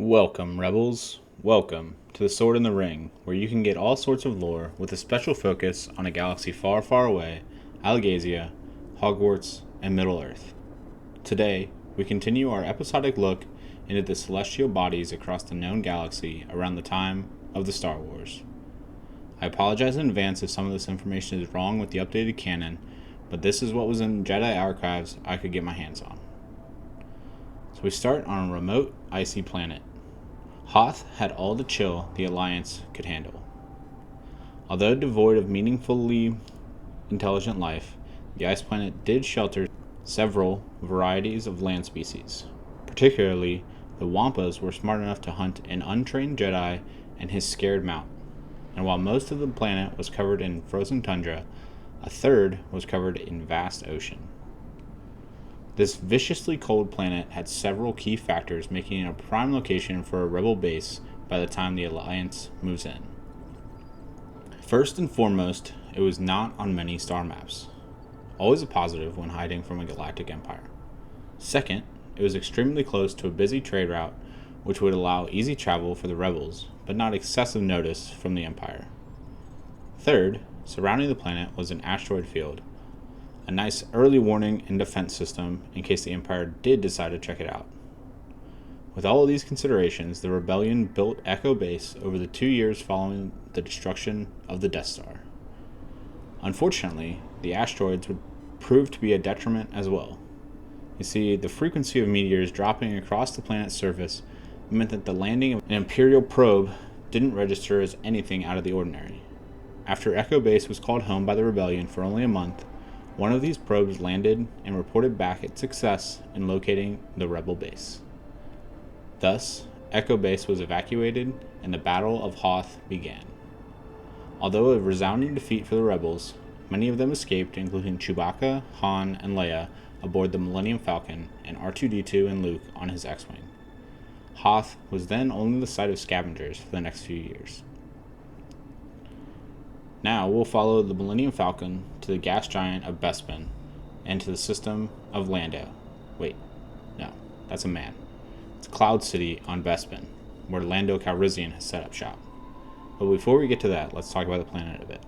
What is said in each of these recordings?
Welcome, Rebels. Welcome to the Sword in the Ring, where you can get all sorts of lore with a special focus on a galaxy far, far away, Algasia, Hogwarts, and Middle-earth. Today, we continue our episodic look into the celestial bodies across the known galaxy around the time of the Star Wars. I apologize in advance if some of this information is wrong with the updated canon, but this is what was in Jedi archives I could get my hands on. So we start on a remote, icy planet. Hoth had all the chill the Alliance could handle. Although devoid of meaningfully intelligent life, the ice planet did shelter several varieties of land species. Particularly, the Wampas were smart enough to hunt an untrained Jedi and his scared mount. And while most of the planet was covered in frozen tundra, a third was covered in vast ocean. This viciously cold planet had several key factors making it a prime location for a rebel base by the time the Alliance moves in. First and foremost, it was not on many star maps, always a positive when hiding from a galactic empire. Second, it was extremely close to a busy trade route which would allow easy travel for the rebels, but not excessive notice from the empire. Third, surrounding the planet was an asteroid field, a nice early warning and defense system in case the Empire did decide to check it out. With all of these considerations, the rebellion built Echo Base over the 2 years following the destruction of the Death Star. Unfortunately, the asteroids would prove to be a detriment as well. You see, the frequency of meteors dropping across the planet's surface meant that the landing of an Imperial probe didn't register as anything out of the ordinary. After Echo Base was called home by the rebellion for only a month, one of these probes landed and reported back its success in locating the rebel base. Thus, Echo Base was evacuated and the Battle of Hoth began. Although a resounding defeat for the rebels, many of them escaped, including Chewbacca, Han, and Leia aboard the Millennium Falcon and R2-D2 and Luke on his X-Wing. Hoth was then only the site of scavengers for the next few years. Now we'll follow the Millennium Falcon to the gas giant of Bespin and to the system of Lando. Wait, no, that's a man. It's Cloud City on Bespin, where Lando Calrissian has set up shop. But before we get to that, let's talk about the planet a bit.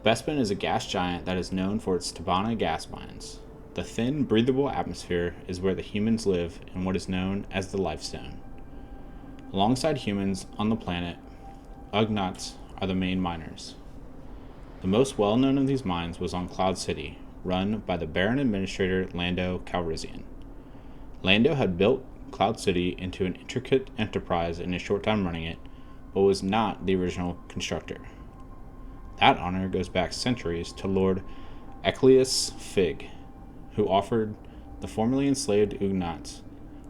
Bespin is a gas giant that is known for its Tabana gas mines. The thin, breathable atmosphere is where the humans live in what is known as the Life Zone. Alongside humans on the planet, Ugnaughts are the main miners. The most well-known of these mines was on Cloud City, run by the Baron Administrator Lando Calrissian. Lando had built Cloud City into an intricate enterprise in his short time running it, but was not the original constructor. That honor goes back centuries to Lord Eclius Fig, who offered the formerly enslaved Ugnaughts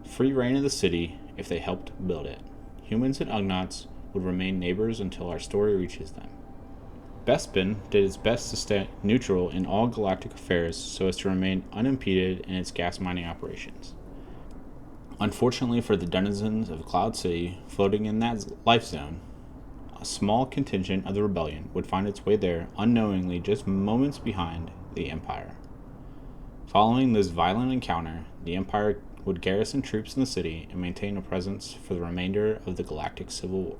free reign of the city if they helped build it. Humans and Ugnaughts would remain neighbors until our story reaches them. Bespin did its best to stay neutral in all galactic affairs so as to remain unimpeded in its gas mining operations. Unfortunately for the denizens of Cloud City floating in that life zone, a small contingent of the rebellion would find its way there unknowingly just moments behind the Empire. Following this violent encounter, the Empire would garrison troops in the city and maintain a presence for the remainder of the Galactic Civil War.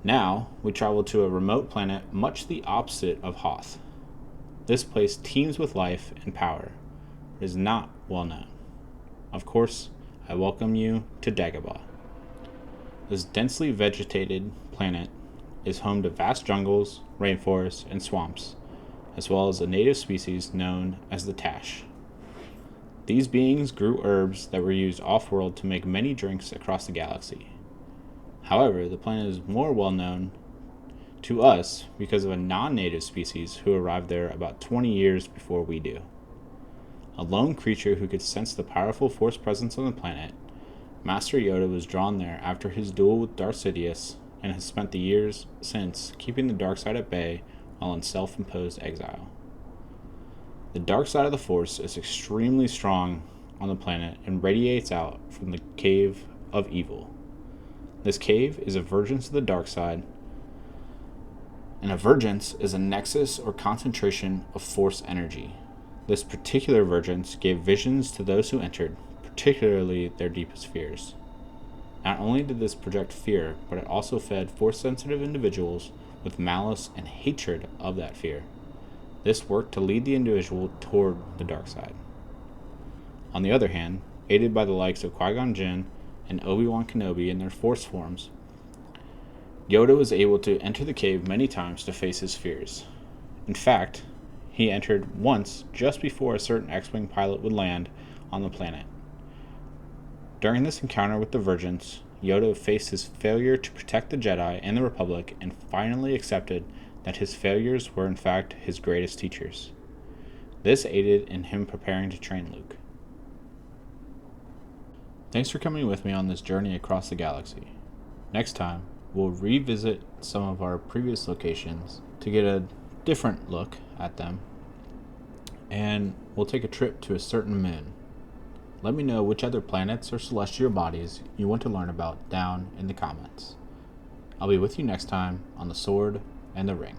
Now, we travel to a remote planet much the opposite of Hoth. This place teems with life and power, but is not well known. Of course, I welcome you to Dagobah. This densely vegetated planet is home to vast jungles, rainforests, and swamps, as well as a native species known as the Tash. These beings grew herbs that were used off-world to make many drinks across the galaxy. However, the planet is more well known to us because of a non-native species who arrived there about 20 years before we do. A lone creature who could sense the powerful force presence on the planet, Master Yoda was drawn there after his duel with Darth Sidious and has spent the years since keeping the dark side at bay while in self-imposed exile. The dark side of the Force is extremely strong on the planet and radiates out from the Cave of Evil. This cave is a vergence of the dark side, and a vergence is a nexus or concentration of Force energy. This particular vergence gave visions to those who entered, particularly their deepest fears. Not only did this project fear, but it also fed Force-sensitive individuals with malice and hatred of that fear. This worked to lead the individual toward the dark side. On the other hand, aided by the likes of Qui-Gon Jinn and Obi-Wan Kenobi in their Force forms, Yoda was able to enter the cave many times to face his fears. In fact, he entered once just before a certain X-Wing pilot would land on the planet. During this encounter with the Virgins, Yoda faced his failure to protect the Jedi and the Republic and finally accepted that his failures were in fact his greatest teachers. This aided in him preparing to train Luke. Thanks for coming with me on this journey across the galaxy. Next time, we'll revisit some of our previous locations to get a different look at them, and we'll take a trip to a certain moon. Let me know which other planets or celestial bodies you want to learn about down in the comments. I'll be with you next time on The Sword and the Ring.